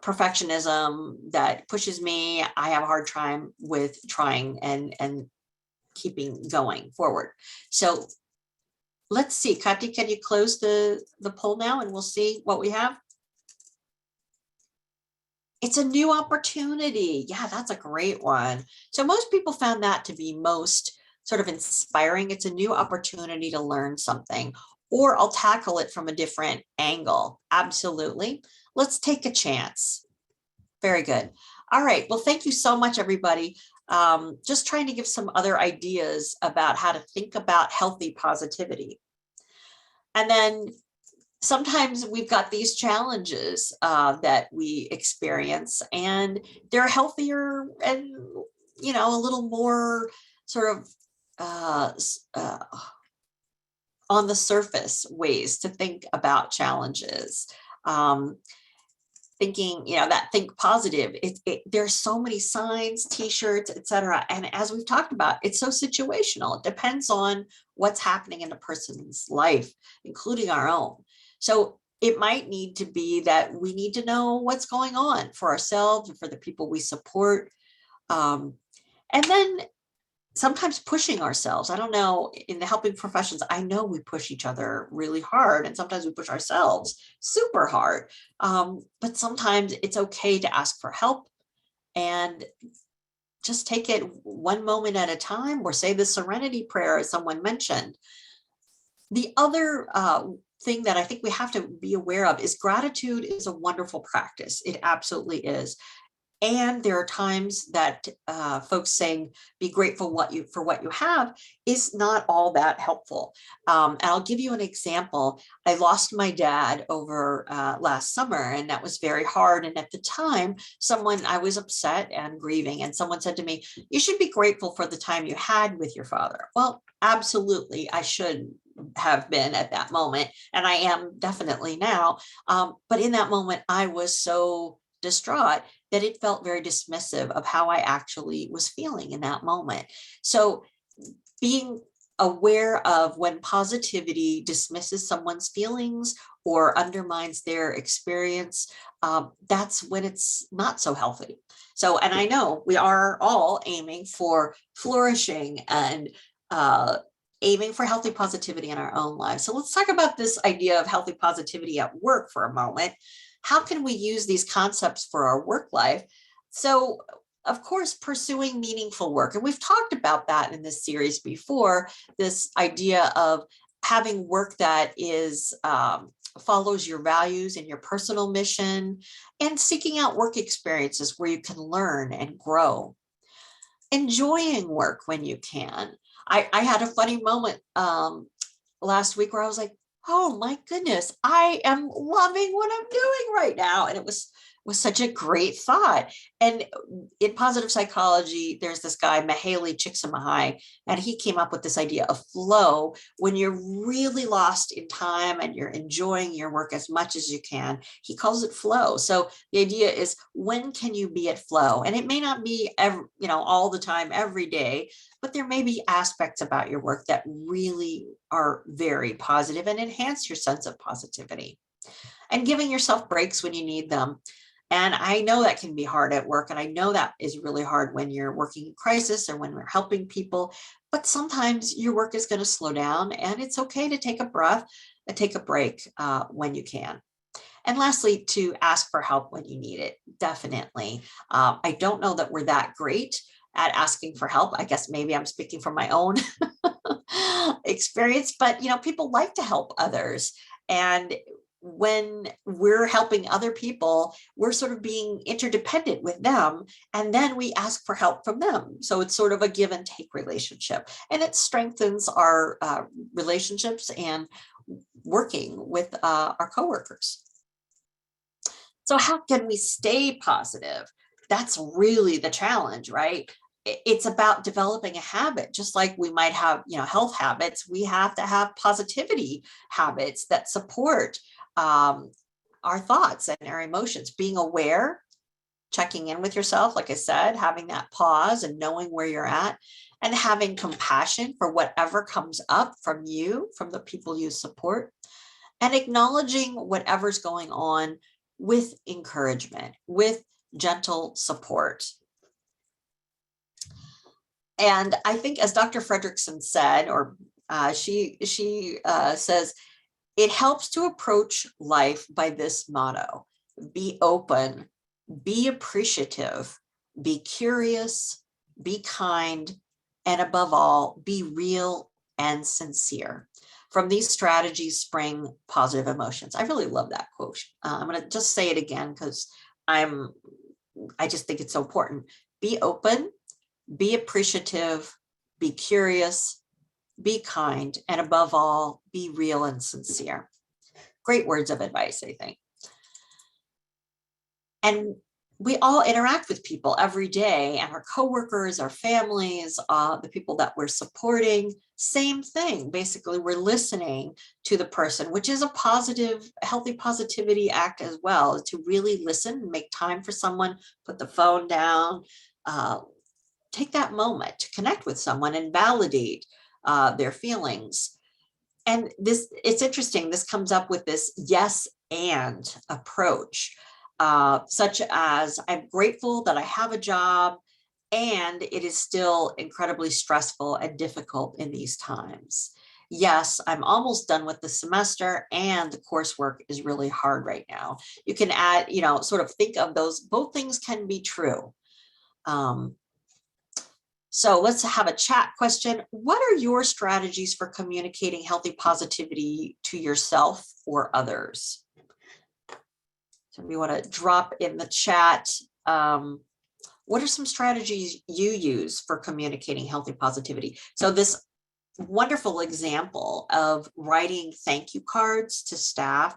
perfectionism that pushes me, I have a hard time with trying and keeping going forward. So let's see, Kati, can you close the poll now and we'll see what we have? It's a new opportunity. Yeah, that's a great one. So most people found that to be most sort of inspiring. It's a new opportunity to learn something, or I'll tackle it from a different angle. Absolutely. Let's take a chance. Very good. All right. Well, thank you so much, everybody. Just trying to give some other ideas about how to think about healthy positivity. And then sometimes we've got these challenges that we experience, and they're healthier and, you know, a little more sort of on the surface ways to think about challenges. Thinking, you know, that think positive. There's so many signs, t-shirts, etc. And as we've talked about, it's so situational. It depends on what's happening in a person's life, including our own. So it might need to be that we need to know what's going on for ourselves and for the people we support. And then sometimes pushing ourselves. I don't know, in the helping professions, I know we push each other really hard, and sometimes we push ourselves super hard. But sometimes it's okay to ask for help and just take it one moment at a time, or say the serenity prayer, as someone mentioned. The other thing that I think we have to be aware of is gratitude is a wonderful practice. It absolutely is. And there are times that folks saying, be grateful for what you have is not all that helpful. And I'll give you an example. I lost my dad over last summer, and that was very hard. And at the time, I was upset and grieving, and someone said to me, you should be grateful for the time you had with your father. Well, absolutely, I should have been at that moment, and I am definitely now. But in that moment, I was so distraught that it felt very dismissive of how I actually was feeling in that moment. So being aware of when positivity dismisses someone's feelings or undermines their experience, that's when it's not so healthy. So, and I know we are all aiming for flourishing and aiming for healthy positivity in our own lives. So let's talk about this idea of healthy positivity at work for a moment. How can we use these concepts for our work life? So, of course, pursuing meaningful work. And we've talked about that in this series before, this idea of having work that is follows your values and your personal mission, and seeking out work experiences where you can learn and grow. Enjoying work when you can. I had a funny moment last week where I was like, oh my goodness, I am loving what I'm doing right now. And it was such a great thought. And in positive psychology, there's this guy, Mihaly Csikszentmihalyi, and he came up with this idea of flow. When you're really lost in time and you're enjoying your work as much as you can, he calls it flow. So the idea is, when can you be at flow? And it may not be all the time, every day, but there may be aspects about your work that really are very positive and enhance your sense of positivity. And giving yourself breaks when you need them. And I know that can be hard at work. And I know that is really hard when you're working in crisis or when we're helping people. But sometimes your work is going to slow down, and it's okay to take a breath and take a break when you can. And lastly, to ask for help when you need it. Definitely. I don't know that we're that great at asking for help. I guess maybe I'm speaking from my own experience, but people like to help others. And when we're helping other people, we're sort of being interdependent with them, and then we ask for help from them. So it's sort of a give and take relationship, and it strengthens our relationships and working with our coworkers. So how can we stay positive? That's really the challenge, right? It's about developing a habit. Just like we might have, health habits, we have to have positivity habits that support our thoughts and our emotions. Being aware, checking in with yourself, like I said, having that pause and knowing where you're at, and having compassion for whatever comes up from you, from the people you support, and acknowledging whatever's going on with encouragement, with gentle support. And I think, as Dr. Fredrickson said, or she says, it helps to approach life by this motto: be open, be appreciative, be curious, be kind, and above all, be real and sincere. From these strategies spring positive emotions. I really love that quote. I'm going to just say it again because I just think it's so important. Be open, be appreciative, be curious, be kind, and above all, be real and sincere. Great words of advice, I think. And we all interact with people every day, and our coworkers, our families, the people that we're supporting, same thing. Basically, we're listening to the person, which is a positive, healthy positivity act as well, to really listen, make time for someone, put the phone down, take that moment to connect with someone and validate their feelings. And this, it's interesting, this comes up with this yes and approach, such as, I'm grateful that I have a job and it is still incredibly stressful and difficult in these times. Yes, I'm almost done with the semester and the coursework is really hard right now. You can add, sort of think of those, both things can be true. So let's have a chat question. What are your strategies for communicating healthy positivity to yourself or others? So we want to drop in the chat. What are some strategies you use for communicating healthy positivity? So this wonderful example of writing thank you cards to staff.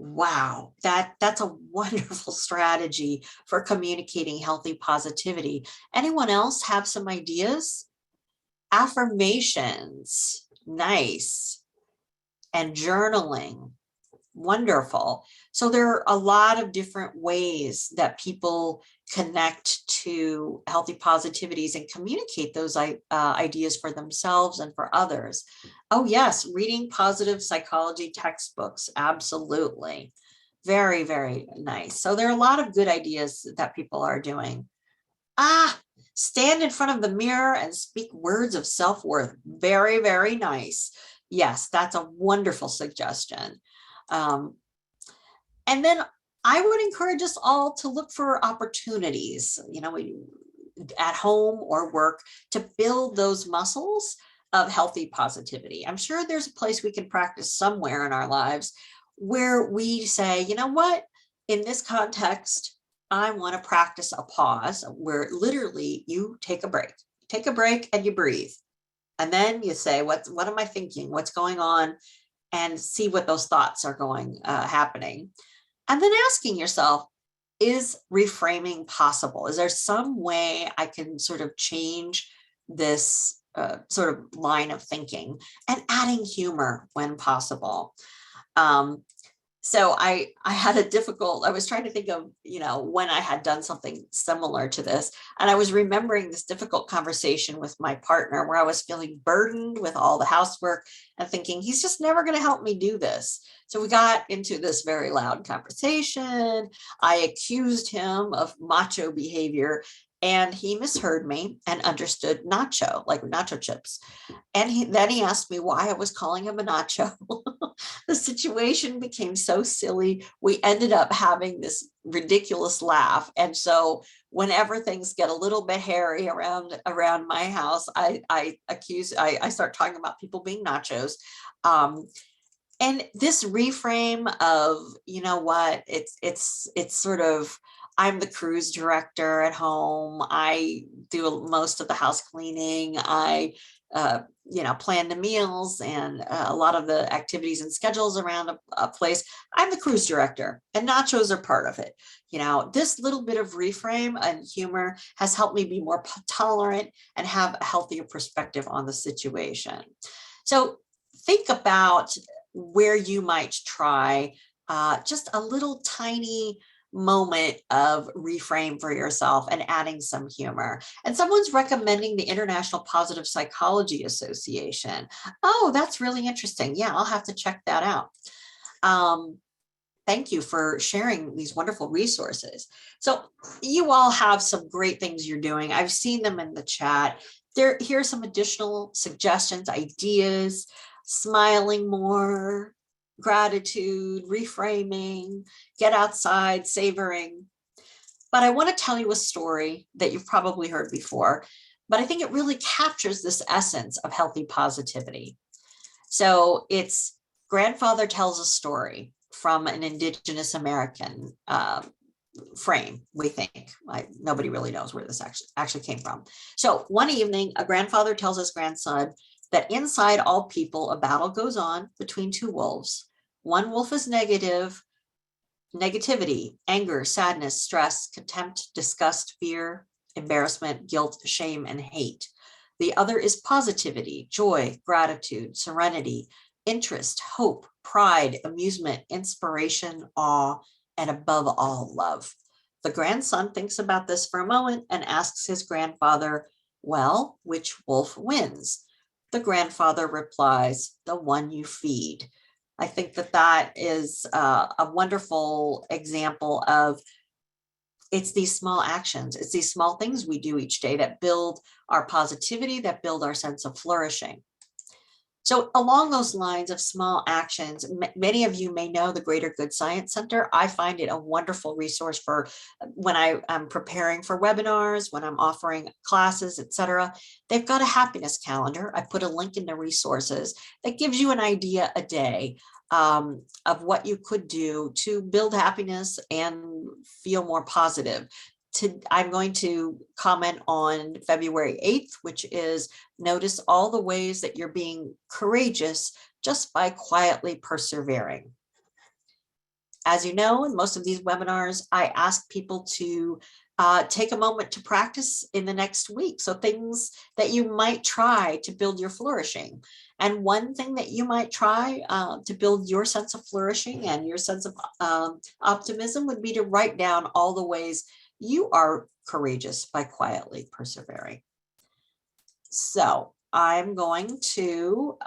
Wow, that's a wonderful strategy for communicating healthy positivity. Anyone else have some ideas? Affirmations, nice. And journaling, wonderful. So there are a lot of different ways that people connect to healthy positivities and communicate those ideas for themselves and for others. Oh yes, reading positive psychology textbooks, absolutely. Very, very nice. So there are a lot of good ideas that people are doing. Stand in front of the mirror and speak words of self-worth. Very, very nice. Yes, that's a wonderful suggestion. And then I would encourage us all to look for opportunities, at home or work, to build those muscles of healthy positivity. I'm sure there's a place we can practice somewhere in our lives where we say, you know what, in this context, I want to practice a pause where literally you take a break and you breathe. And then you say, what am I thinking? What's going on? And see what those thoughts are happening. And then asking yourself, is reframing possible? Is there some way I can sort of change this sort of line of thinking, and adding humor when possible? So I was trying to think of, when I had done something similar to this, and I was remembering this difficult conversation with my partner where I was feeling burdened with all the housework and thinking, he's just never going to help me do this. So we got into this very loud conversation. I accused him of macho behavior, and he misheard me and understood nacho, like nacho chips. And then he asked me why I was calling him a nacho. The situation became so silly. We ended up having this ridiculous laugh. And so whenever things get a little bit hairy around my house, I start talking about people being nachos. And this reframe of, it's sort of, I'm the cruise director at home. I do most of the house cleaning. I, plan the meals and a lot of the activities and schedules around a place. I'm the cruise director, and nachos are part of it. This little bit of reframe and humor has helped me be more tolerant and have a healthier perspective on the situation. So think about where you might try just a little tiny moment of reframe for yourself and adding some humor. And someone's recommending the International Positive Psychology Association. Oh, that's really interesting. Yeah, I'll have to check that out. thank you for sharing these wonderful resources. So you all have some great things you're doing. I've seen them in the chat. Here are some additional suggestions, ideas: smiling more, gratitude, reframing, get outside, savoring. But I want to tell you a story that you've probably heard before, but I think it really captures this essence of healthy positivity. So it's grandfather tells a story from an Indigenous American frame, we think. Nobody really knows where this actually came from. So one evening, a grandfather tells his grandson that inside all people, a battle goes on between two wolves. One wolf is negativity, anger, sadness, stress, contempt, disgust, fear, embarrassment, guilt, shame, and hate. The other is positivity, joy, gratitude, serenity, interest, hope, pride, amusement, inspiration, awe, and above all, love. The grandson thinks about this for a moment and asks his grandfather, well, which wolf wins? The grandfather replies, the one you feed. I think that is a wonderful example of it's these small actions, it's these small things we do each day that build our positivity, that build our sense of flourishing. So along those lines of small actions, many of you may know the Greater Good Science Center. I find it a wonderful resource for when I'm preparing for webinars, when I'm offering classes, etc. They've got a happiness calendar. I put a link in the resources that gives you an idea a day of what you could do to build happiness and feel more positive. I'm going to comment on February 8th, which is notice all the ways that you're being courageous just by quietly persevering. As you know, in most of these webinars, I ask people to take a moment to practice in the next week. So things that you might try to build your flourishing. And one thing that you might try to build your sense of flourishing and your sense of optimism would be to write down all the ways you are courageous by quietly persevering. So I'm going to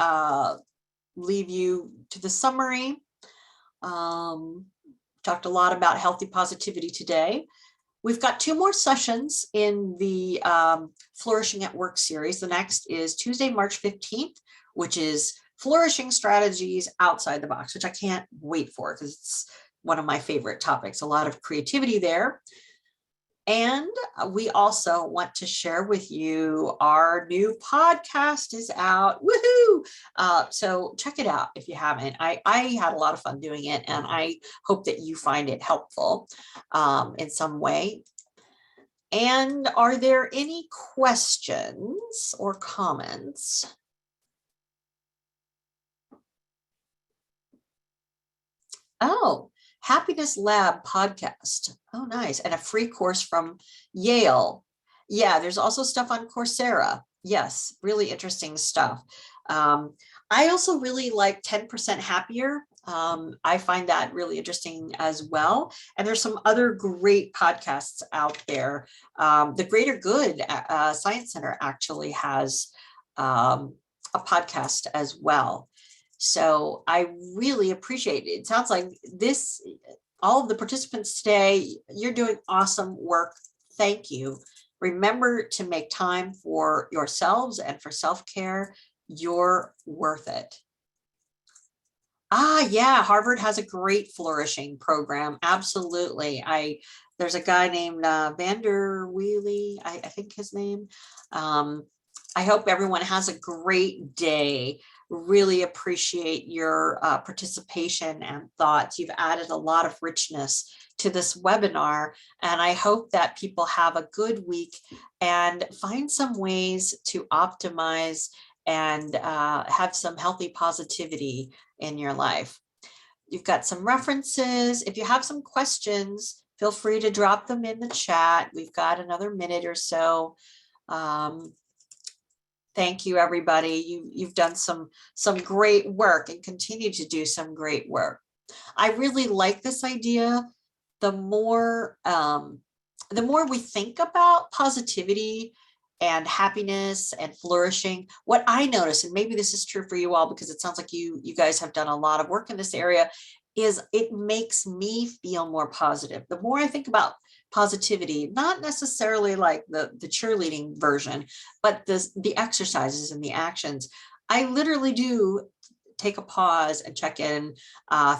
leave you to the summary. Talked a lot about healthy positivity today. We've got 2 more sessions in the Flourishing at Work series. The next is Tuesday, March 15th, which is Flourishing Strategies Outside the Box, which I can't wait for because it's one of my favorite topics. A lot of creativity there. And we also want to share with you our new podcast is out. Woohoo! So check it out if you haven't. I had a lot of fun doing it, and I hope that you find it helpful in some way. And are there any questions or comments? Oh, Happiness Lab podcast. Oh, nice. And a free course from Yale. Yeah, there's also stuff on Coursera. Yes, really interesting stuff. I also really like 10% Happier. I find that really interesting as well. And there's some other great podcasts out there. The Greater Good Science Center actually has a podcast as well. So I really appreciate it. It sounds like all of the participants today, you're doing awesome work. Thank you. Remember to make time for yourselves and for self-care. You're worth it. Yeah, Harvard has a great flourishing program. Absolutely. There's a guy named Vander Wheely, I think his name. I hope everyone has a great day. Really appreciate your participation and thoughts. You've added a lot of richness to this webinar, and I hope that people have a good week and find some ways to optimize and have some healthy positivity in your life. You've got some references. If you have some questions, feel free to drop them in the chat. We've got another minute or so. Thank you, everybody. You've done some great work and continue to do some great work. I really like this idea. The more we think about positivity and happiness and flourishing, what I notice, and maybe this is true for you all because it sounds like you guys have done a lot of work in this area, is it makes me feel more positive. The more I think about positivity, not necessarily like the cheerleading version, but the exercises and the actions, I literally do take a pause and check in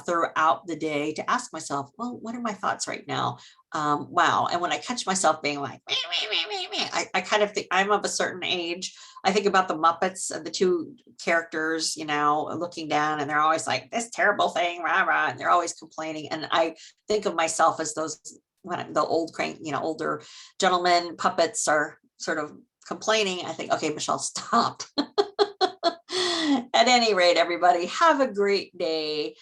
throughout the day to ask myself, well, what are my thoughts right now? Wow. And when I catch myself being like, meh, meh, meh, meh, meh, I kind of think I'm of a certain age. I think about the Muppets and the two characters, you know, looking down, and they're always like, this terrible thing, rah, rah, and they're always complaining. And I think of myself as those, when the old crank, you know, older gentlemen puppets are sort of complaining. I think, okay, Michelle, stop. At any rate, everybody, have a great day.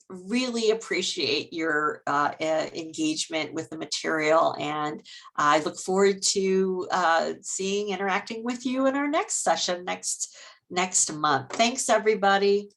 Really appreciate your engagement with the material, and I look forward to interacting with you in our next session next month. Thanks, everybody.